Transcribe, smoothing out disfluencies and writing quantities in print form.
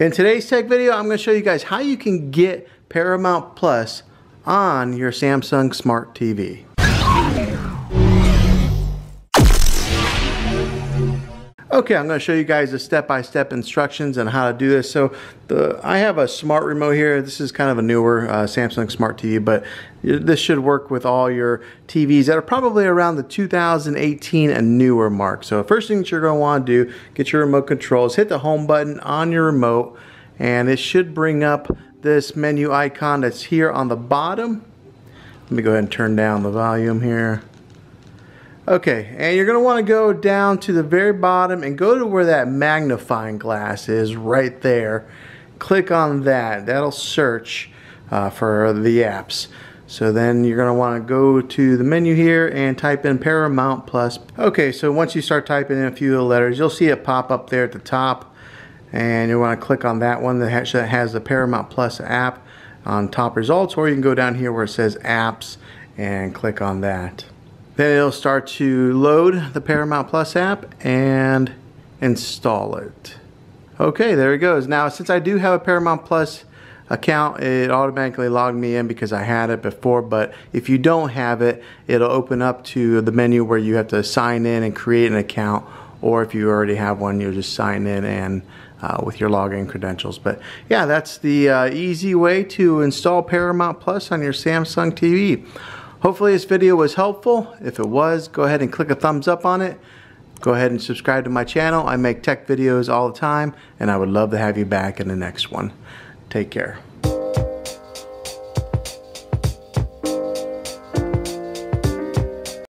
In today's tech video, I'm going to show you guys how you can get Paramount Plus on your Samsung Smart TV. Okay, I'm going to show you guys the step-by-step instructions on how to do this. So I have a smart remote here. This is kind of a newer Samsung Smart TV, but this should work with all your TVs that are probably around the 2018 and newer mark. So first thing that you're going to want to do, get your remote controls, hit the home button on your remote, and it should bring up this menu icon that's here on the bottom. Let me go ahead and turn down the volume here. Okay, and you're going to want to go down to the very bottom and go to where that magnifying glass is right there. Click on that. That'll search for the apps. So then you're going to want to go to the menu here and type in Paramount Plus. Okay, so once you start typing in a few of the letters, you'll see it pop up there at the top. And you want to click on that one that has the Paramount Plus app on top results, or you can go down here where it says apps and click on that. Then it'll start to load the Paramount Plus app and install it. Okay, there it goes. Now, since I do have a Paramount Plus account, it automatically logged me in because I had it before, but if you don't have it, it'll open up to the menu where you have to sign in and create an account, or if you already have one, you'll just sign in and with your login credentials. But yeah, that's the easy way to install Paramount Plus on your Samsung TV. Hopefully this video was helpful. If it was, go ahead and click a thumbs up on it. Go ahead and subscribe to my channel. I make tech videos all the time, and I would love to have you back in the next one. Take care.